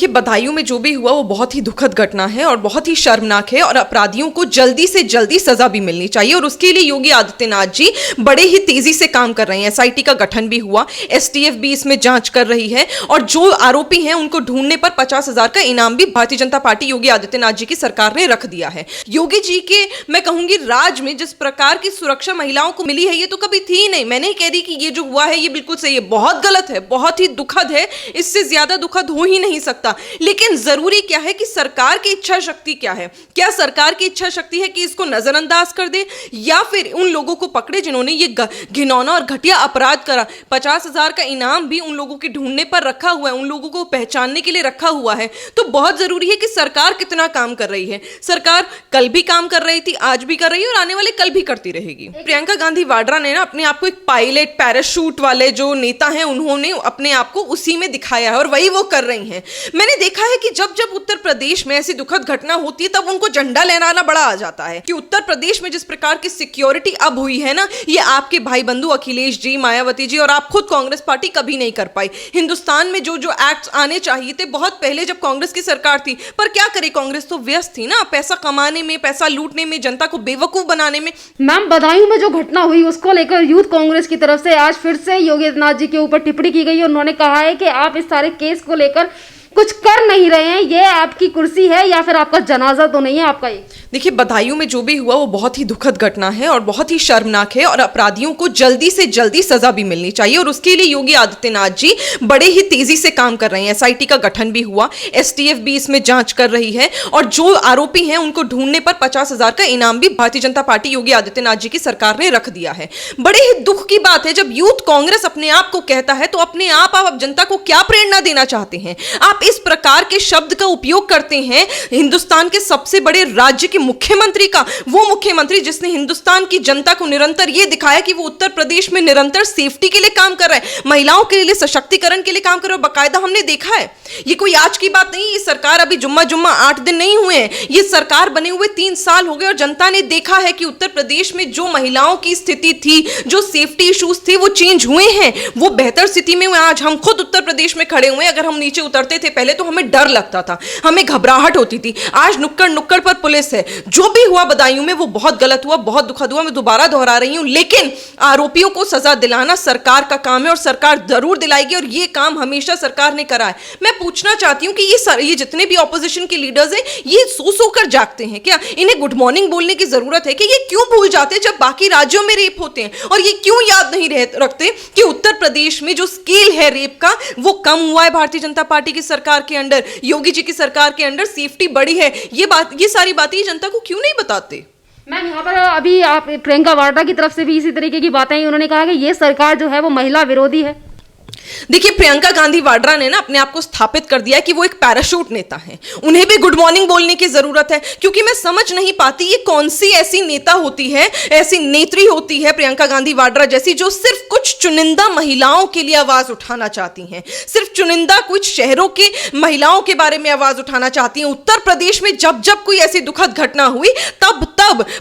कि बदायूं में जो भी हुआ वो बहुत ही दुखद घटना है और बहुत ही शर्मनाक है और अपराधियों को जल्दी से जल्दी सजा भी मिलनी चाहिए और उसके लिए योगी आदित्यनाथ जी बड़े ही तेजी से काम कर रहे हैं। एसआईटी का गठन भी हुआ, एसटीएफ भी इसमें जांच कर रही है और जो आरोपी हैं उनको ढूंढने पर 50,000 का इनाम भी भारतीय जनता पार्टी योगी आदित्यनाथ जी की सरकार ने रख दिया है। योगी जी के मैं कहूंगी राज में जिस प्रकार की सुरक्षा महिलाओं को मिली है ये तो कभी थी ही नहीं। मैं नहीं कह रही कि ये जो हुआ है ये बिल्कुल सही है, बहुत गलत है, बहुत ही दुखद है, इससे ज्यादा दुखद हो ही नहीं सकता। लेकिन जरूरी क्या है कि सरकार की इच्छा शक्ति क्या है। क्या सरकार की इच्छा शक्ति है कि इसको नजरअंदाज कर दे या फिर उन लोगों को पकड़े जिन्होंने ये घिनौना और घटिया अपराध करा। 50,000 का इनाम भी उन लोगों के ढूंढने पर रखा हुआ है, उन लोगों को पहचानने के लिए रखा हुआ है। तो बहुत जरूरी है कि सरकार कितना काम कर रही है। सरकार कल भी काम कर रही थी, आज भी कर रही है और आने वाले कल भी करती रहेगी। प्रियंका गांधी वाड्रा ने ना अपने आप को एक पायलट पैराशूट वाले जो नेता हैं उन्होंने अपने आप को उसी में दिखाया है और वही वो कर रही हैं। मैंने देखा है कि जब जब उत्तर प्रदेश में ऐसी दुखद घटना होती है तब उनको झंडा लहराना बड़ा आ जाता है कि उत्तर प्रदेश में जिस प्रकार की सिक्योरिटी अब हुई है ना, ये आपके भाई बंधु अखिलेश जी, मायावती जी और आप खुद कांग्रेस पार्टी कभी नहीं कर पाई। हिंदुस्तान में जो जो एक्ट्स आने चाहिए थे बहुत पहले जब कांग्रेस की सरकार थी, पर क्या करे, कांग्रेस तो व्यस्त थी ना पैसा कमाने में, पैसा लूटने में, जनता को बेवकूफ बनाने में। मैम, बदायूं में जो घटना हुई उसको लेकर यूथ कांग्रेस की तरफ से आज फिर से योगी आदित्यनाथ जी के ऊपर टिप्पणी की गई। उन्होंने कहा है कि आप इस सारे केस को लेकर कुछ कर नहीं रहे हैं, ये आपकी कुर्सी है या फिर आपका जनाजा तो नहीं है आपका। ये देखिए, बदायूं में जो भी हुआ वो बहुत ही दुखद घटना है और बहुत ही शर्मनाक है और अपराधियों को जल्दी से जल्दी सजा भी मिलनी चाहिए और उसके लिए योगी आदित्यनाथ जी बड़े ही तेजी से काम कर रहे हैं। एसआईटी का गठन भी हुआ, एसटीएफ भी इसमें जांच कर रही है और जो आरोपी हैं उनको ढूंढने पर 50,000 का इनाम भी भारतीय जनता पार्टी योगी आदित्यनाथ जी की सरकार ने रख दिया है। बड़े ही दुख की बात है जब यूथ कांग्रेस अपने आप को कहता है तो अपने आप जनता को क्या प्रेरणा देना चाहते हैं। आप इस प्रकार के शब्द का उपयोग करते हैं हिंदुस्तान के सबसे बड़े राज्य के मुख्यमंत्री का, वो मुख्यमंत्री जिसने हिंदुस्तान की जनता को निरंतर ये दिखाया कि वो उत्तर प्रदेश में निरंतर सेफ्टी के लिए काम कर रहा है, महिलाओं के लिए सशक्तिकरण के लिए काम कर रहा है। बाकायदा हमने देखा है, ये कोई आज की बात नहीं। ये सरकार अभी जुम्मा 8 दिन नहीं हुए हैं, ये सरकार बने हुए 3 साल हो गए और जनता ने देखा है कि उत्तर प्रदेश में जो महिलाओं की स्थिति थी, जो सेफ्टी इश्यूज थे वो चेंज हुए हैं, वो बेहतर स्थिति में हुए। आज हम खुद उत्तर प्रदेश में खड़े हुए, अगर हम नीचे उतरते थे पहले तो हमें डर लगता था, हमें घबराहट होती थी। आज नुक्कड़ पर पुलिस है। जो भी हुआ बदायूं में वो बहुत गलत हुआ, बहुत दुखद हुआ, मैं दोबारा दोहरा रही हूं, लेकिन आरोपियों को सजा दिलाना सरकार का काम है और सरकार जरूर दिलाएगी और ये काम हमेशा सरकार ने करा है। मैं पूछना चाहती हूं कि ये जितने भी ऑपोजिशन के लीडर्स हैं ये सो कर जागते हैं क्या? इन्हें गुड मॉर्निंग बोलने की जरूरत है कि ये क्यों भूल जाते जब बाकी राज्यों में रेप होते हैं और ये क्यों याद नहीं रखते कि उत्तर प्रदेश में जो स्केल है रेप का वो कम हुआ है भारतीय जनता पार्टी की सरकार के अंडर, योगी जी की सरकार के अंडर सेफ्टी बढ़ी है। ये सारी बातें जनता को क्यों नहीं बताते? मैम, यहाँ पर अभी आप प्रियंका वाड्रा की तरफ से भी इसी तरीके की बातें आई। उन्होंने कहा कि ये सरकार जो है वो महिला विरोधी है। देखिए, प्रियंका गांधी वाड्रा ने ना अपने आप को स्थापित कर दिया कि वो एक पैराशूट नेता हैं। उन्हें भी गुड मॉर्निंग बोलने की जरूरत है क्योंकि मैं समझ नहीं पाती ये कौन सी ऐसी नेता होती है, ऐसी नेत्री होती है प्रियंका गांधी वाड्रा जैसी, जो सिर्फ कुछ चुनिंदा महिलाओं के लिए आवाज उठाना चाहती हैं, सिर्फ चुनिंदा कुछ शहरों की महिलाओं के बारे में आवाज उठाना चाहती हैं। उत्तर प्रदेश में जब जब कोई ऐसी दुखद घटना हुई तब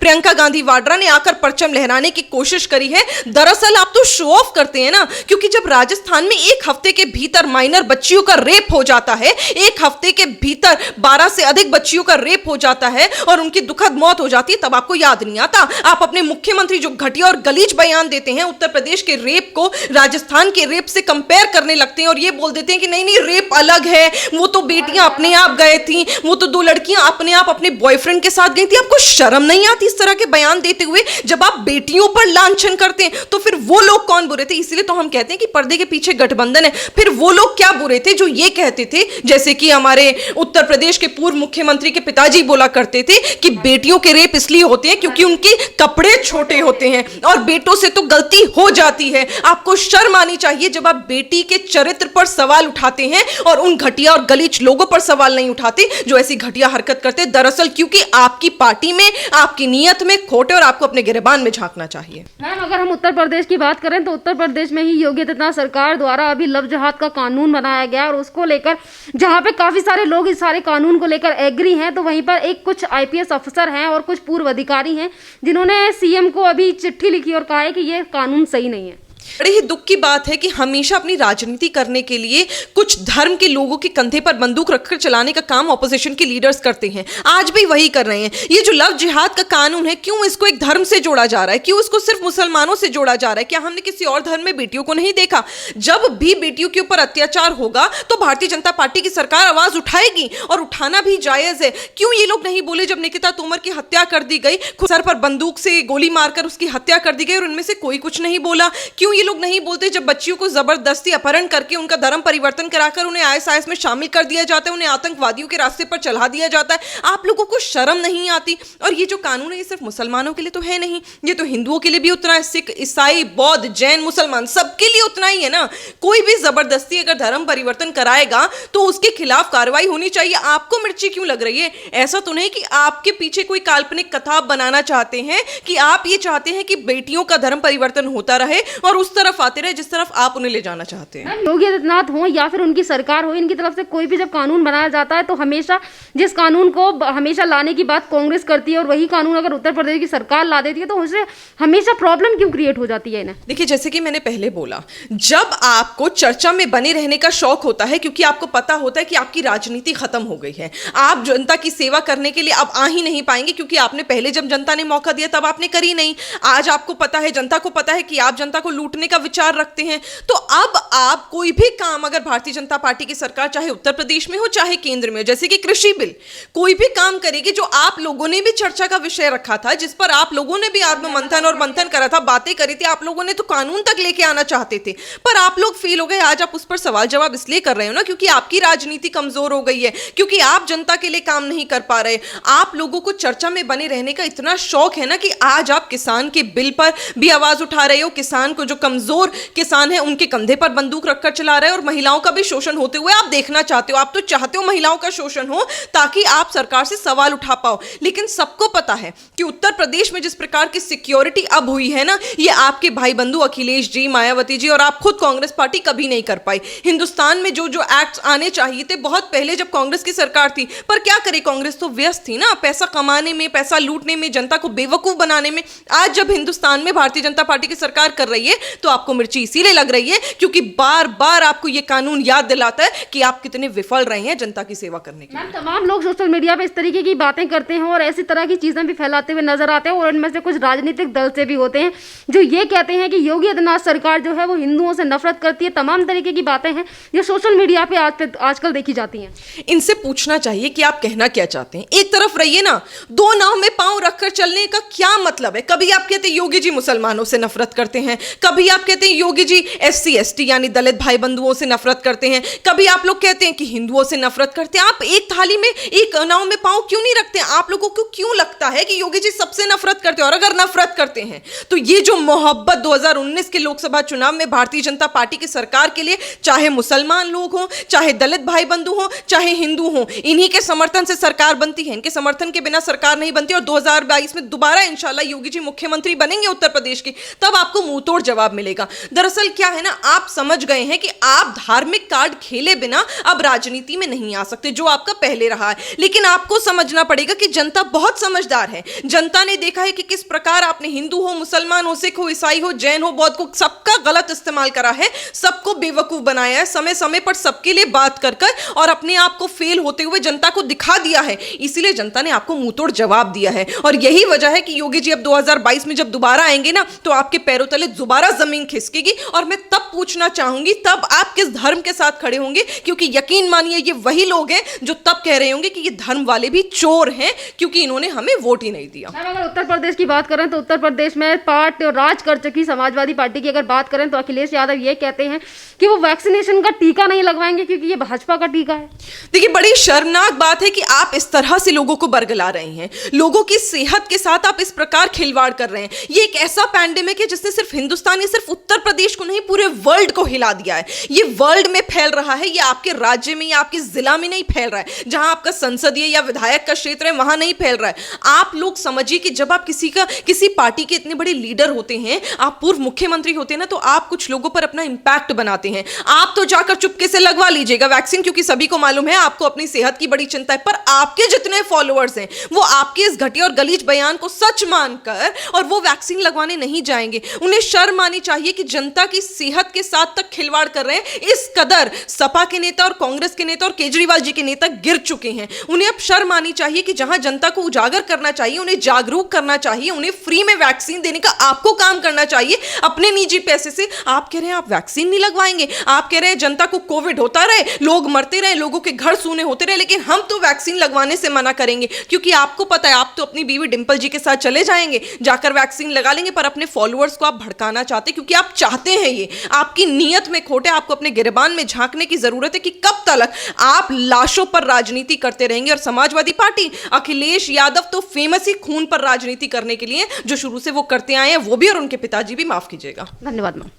प्रियंका गांधी वाड्रा ने आकर परचम लहराने की कोशिश करी है। दरअसल आप तो शो ऑफ करते हैं ना, क्योंकि जब राजस्थान में एक हफ्ते के भीतर माइनर बच्चियों का रेप हो जाता है, एक हफ्ते के भीतर 12 से अधिक बच्चियों का रेप हो जाता है और उनकी दुखद मौत हो जाती है, तब आपको याद नहीं आता। आप अपने मुख्यमंत्री जो घटिया और गलीज बयान देते हैं उत्तर प्रदेश के रेप को राजस्थान के रेप से कंपेयर करने लगते हैं और ये बोल देते हैं कि नहीं रेप अलग है, वो तो बेटियां अपने आप गए थी, वो तो 2 लड़कियां अपने आप अपने बॉयफ्रेंड के साथ गई थी। आपको शर्म नहीं आती इस तरह के बयान देते हुए? जब आप बेटियों पर लांछन करते हैं तो फिर वो लोग कौन बुरे थे? इसलिए तो हम कहते हैं कि पर्दे के पीछे गठबंधन है। फिर वो लोग क्या बुरे थे जो ये कहते थे, जैसे कि हमारे उत्तर प्रदेश के पूर्व मुख्यमंत्री के पिताजी बोला करते थे कि बेटियों के रेप इसलिए होते हैं क्योंकि उनके कपड़े छोटे होते हैं और बेटों से तो गलती हो जाती है। आपको शर्म आनी चाहिए जब आप बेटी के चरित्र पर सवाल उठाते हैं और उन घटिया और गलीज लोगों पर सवाल नहीं उठाते जो ऐसी घटिया हरकत करते। दरअसल क्योंकि आपकी पार्टी में, आपकी नीयत में खोट है और आपको अपने गिरबान में झांकना चाहिए। मैम, अगर हम उत्तर प्रदेश की बात करें तो उत्तर प्रदेश में ही योगी आदित्यनाथ सरकार द्वारा अभी लव जिहाद का कानून बनाया गया और उसको लेकर जहां पे काफी सारे लोग इस सारे कानून को लेकर एग्री हैं, तो वहीं पर एक कुछ आईपीएस अफसर हैं और कुछ पूर्व अधिकारी हैं जिन्होंने सीएम को अभी चिट्ठी लिखी और कहा है कि ये कानून सही नहीं है। बड़े ही दुख की बात है कि हमेशा अपनी राजनीति करने के लिए कुछ धर्म के लोगों के कंधे पर बंदूक रखकर चलाने का काम ऑपोजिशन के लीडर्स करते हैं। आज भी वही कर रहे हैं। ये जो लव जिहाद का कानून है, क्यों इसको एक धर्म से जोड़ा जा रहा है? क्यों इसको सिर्फ मुसलमानों से जोड़ा जा रहा है? क्या हमने किसी और धर्म में बेटियों को नहीं देखा? जब भी बेटियों के ऊपर अत्याचार होगा तो भारतीय जनता पार्टी की सरकार आवाज उठाएगी, और उठाना भी जायज है। क्यों ये लोग नहीं बोले जब निकिता तोमर की हत्या कर दी गई, सर पर बंदूक से गोली मारकर उसकी हत्या कर दी गई, और उनमें से कोई कुछ नहीं बोला? क्यों ये लोग नहीं बोलते जब बच्चियों को जबरदस्ती अपहरण करके उनका धर्म परिवर्तन कराकर उन्हें आईएसआईएस में शामिल कर दिया जाता है, उन्हें आतंकवादियों के रास्ते पर चला दिया जाता है? आप लोगों को शर्म नहीं आती? और ये जो कानून है ये सिर्फ मुसलमानों के लिए तो है नहीं, ये तो हिंदुओं के लिए भी उतना है। सिख, ईसाई, बौद्ध, जैन, मुसलमान सबके लिए उतना ही है ना। कोई भी जबरदस्ती अगर धर्म परिवर्तन कराएगा तो उसके खिलाफ कार्रवाई होनी चाहिए। आपको मिर्ची क्यों लग रही है? ऐसा तो नहीं कि आपके पीछे कोई काल्पनिक कथा बनाना चाहते हैं कि आप ये चाहते हैं कि बेटियों का धर्म परिवर्तन होता रहे और उस तरफ आते रहे जिस तरफ आप उन्हें ले जाना चाहते हैं। योगी आदित्यनाथ हो या फिर उनकी सरकार हो, इनकी तरफ से कोई भी जब कानून बनाया जाता है तो हमेशा जिस कानून को हमेशा लाने की बात कांग्रेस करती है, और वही कानून अगर उत्तर प्रदेश की सरकार ला देती है तो उससे हमेशा प्रॉब्लम क्यों क्रिएट हो जाती है इन्हें? देखिए, जैसे कि मैंने पहले बोला, जब आपको चर्चा में बने रहने का शौक होता है क्योंकि आपको पता होता है कि आपकी राजनीति खत्म हो गई है, आप जनता की सेवा करने के लिए अब आ ही नहीं पाएंगे क्योंकि आपने पहले जब जनता ने मौका दिया तब आपने करी नहीं। आज आपको पता है, जनता को पता है कि आप जनता को लूटने का विचार रखते हैं, तो अब आप कोई भी काम अगर भारतीय जनता पार्टी की सरकार चाहे उत्तर प्रदेश में हो चाहे केंद्र में हो, जैसे कि कृषि बिल, कोई भी काम करेगी जो आप लोगों ने भी चर्चा का विषय रखा था, जिस पर आप लोगों ने भी आत्ममंथन और मंथन करा था, बातें करी थी, आप लोगों ने तो कानून तक लेके आना चाहते थे, पर आप लोग फेल हो गए। आज आप उस पर सवाल जवाब इसलिए कर रहे हो ना क्योंकि आपकी राजनीति कमजोर हो गई है, क्योंकि आप जनता के लिए काम नहीं कर पा रहे। आप लोगों को चर्चा में बने रहने का इतना शौक है ना कि आज आप किसान के बिल पर भी आवाज उठा रहे हो, किसान को, जो कमजोर किसान है उनके कंधे पर बंदूक रखकर चला रहे हो, और महिलाओं का भी शोषण होते हुए आप देखना चाहते हो। आप तो चाहते हो महिलाओं का शोषण हो ताकि आप सरकार से सवाल उठा पाओ। लेकिन सबको पता है कि उत्तर प्रदेश में जिस प्रकार की सिक्योरिटी अब हुई है ना, ये आपके भाई बंधु अखिलेश जी, मायावती जी और आप खुद कांग्रेस पार्टी कभी नहीं कर पाई। हिंदुस्तान में जो जो एक्ट्स आने चाहिए थे बहुत पहले जब कांग्रेस की सरकार थी, पर क्या करे, कांग्रेस तो व्यस्त थी ना पैसा कमाने में, पैसा लूटने में, जनता को बेवकूफ बनाने में। आज जब हिंदुस्तान में भारतीय जनता पार्टी की सरकार कर रही है तो आपको मिर्ची इसीलिए लग रही है क्योंकि बार बार आपको यह कानून याद दिलाता है कि आप कितने विफल रहे हैं जनता की सेवा करने के लिए। तमाम लोग सोशल मीडिया पे इस तरीके की बातें करते हैं और ऐसी तरह की चीजें भी फैलाते हुए नजर आते हैं, और इनमें से कुछ राजनीतिक दल से भी होते हैं जो ये कहते हैं कि योगी आदित्यनाथ सरकार जो है वो हिंदुओं से नफरत करती है। तमाम तरीके की बातें हैं जो सोशल मीडिया पे आजकल देखी जाती हैं। इनसे पूछना चाहिए कि आप कहना क्या चाहते हैं। एक तरफ रहिए ना, दो नाव में पांव रखकर चलने का क्या मतलब है? कभी आप कहते हैं योगी जी मुसलमानों से नफरत करते हैं, कभी आप कहते हैं योगी जी SC ST यानी दलित भाई बंधुओं से नफरत करते हैं, कभी आप लोग कहते हैं कि हिंदुओं से नफरत करते हैं। आप एक थाली में, एक नाव में पांव क्यों नहीं रखते हैं? आप लोगों को क्यों लगता है कि योगी जी सबसे नफरत करते हैं? और अगर नफरत करते हैं तो ये जो मोहब्बत 2019 के लोकसभा चुनाव में भारतीय जनता पार्टी की सरकार के लिए, चाहे मुसलमान लोग हों, चाहे दलित भाई बंधु हों, चाहे हिंदू हों, इन्हीं के समर्थन से सरकार बनती है। इनके समर्थन के बिना सरकार नहीं बनती। और 2022 में दोबारा इंशाल्लाह योगी जी मुख्यमंत्री बनेंगे उत्तर प्रदेश के, तब आपको मुंहतोड़ जवाब मिलेगा। दरअसल क्या है ना, आप समझ गए हैं कि आप धार्मिक कार्ड खेले बिना अब राजनीति में नहीं आ सकते, जो आपका पहले रहा है। लेकिन आपको समझना पड़ेगा कि जनता बहुत समझदार है। जनता ने देखा है कि किस प्रकार आपने हिंदू हो, मुसलमान हो, सिख हो, ईसाई हो, जैन हो, बौद्ध को, सबका गलत इस्तेमाल करा है, सबको बेवकूफ बनाया है, समय समय पर सबके लिए बात कर और अपने आप को फेल होते हुए जनता को दिखा दिया है। इसीलिए जनता ने आपको मुंहतोड़ जवाब दिया है। और यही वजह है कि योगी जी अब 2022 में जब दोबारा आएंगे ना, तो आपके पैरों तले दोबारा जमीन खिसकेगी। और मैं तब पूछना चाहूंगी, तब आप किस धर्म के साथ खड़े होंगे? क्योंकि यकीन मानिए ये वही लोग हैं जो तब कह रहे होंगे कि ये धर्म वाले भी चोर हैं क्योंकि इन्होंने हमें वोट ही नहीं दिया। अगर उत्तर प्रदेश की बात करें तो उत्तर प्रदेश में पार्टी और राज कर चुकी समाजवादी पार्टी की अगर बात करें तो अखिलेश यादव ये कहते हैं कि वो वैक्सीनेशन का टीका नहीं लगवाएंगे क्योंकि ये भाजपा का टीका है। देखिए, बड़ी शर्मनाक बात है कि आप इस तरह से लोगों को बरगला रहे हैं। लोगों की सेहत के साथ आप इस प्रकार खिलवाड़ कर रहे हैं। ये एक ऐसा पैंडेमिक है जिसने सिर्फ हिंदुस्तान या सिर्फ उत्तर प्रदेश को नहीं, पूरे वर्ल्ड को हिला दिया है। ये वर्ल्ड में फैल रहा है, ये आपके राज्य में या आपके जिला में नहीं फैल रहा है। जहां आपका संसदीय या विधायक का क्षेत्र है वहां नहीं फैल रहा है। आप लोग समझिए कि जब आप किसी पार्टी के इतने बड़े लीडर होते हैं, आप पूर्व मुख्यमंत्री होते हैं ना, तो आप कुछ लोगों पर अपना इंपैक्ट बनाते हैं। आप तो जाकर चुपके से लगवा लीजिएगा वैक्सीन, क्योंकि सभी को मालूम है आपको अपनी सेहत की बड़ी चिंता है। पर आपके जितने फॉलोअर्स हैं वो आपके इस घटिया और गलीज बयान को सच मानकर और वो वैक्सीन लगवाने नहीं जाएंगे। उन्हें शर्म आनी आनी चाहिए कि जनता की सेहत के साथ तक खिलवाड़ कर रहे हैं। इस कदर सपा के नेता और कांग्रेस के नेता और केजरीवाल जी के नेता गिर चुके हैं। उन्हें अब शर्म आनी चाहिए कि जहां जनता को उजागर करना चाहिए, उन्हें जागरूक करना चाहिए, उन्हें फ्री में वैक्सीन देने का आपको काम करना चाहिए अपने निजी पैसे से। आप कह रहे हैं आप वैक्सीन नहीं लगवाएंगे, आप कह रहे हैं जनता को कोविड होता रहे, लोग मरते रहे, लोगों के घर सूने होते रहे, लेकिन हम तो वैक्सीन लगवाने से मना करेंगे। क्योंकि आपको पता है आप तो अपनी बीवी डिंपल जी के साथ चले जाएंगे, जाकर वैक्सीन लगा लेंगे, पर अपने फॉलोअर्स को आप भड़काना चाहते हैं क्योंकि आप चाहते हैं ये आपकी नीयत में खोटे। आपको अपने गिरबान में झांकने की जरूरत है कि कब तक आप लाशों पर राजनीति करते रहेंगे। और समाजवादी पार्टी, अखिलेश यादव तो फेमस ही खून पर राजनीति करने के लिए, जो शुरू से वो करते आए हैं, वो भी और उनके पिताजी भी, माफ कीजिएगा। धन्यवाद मैम।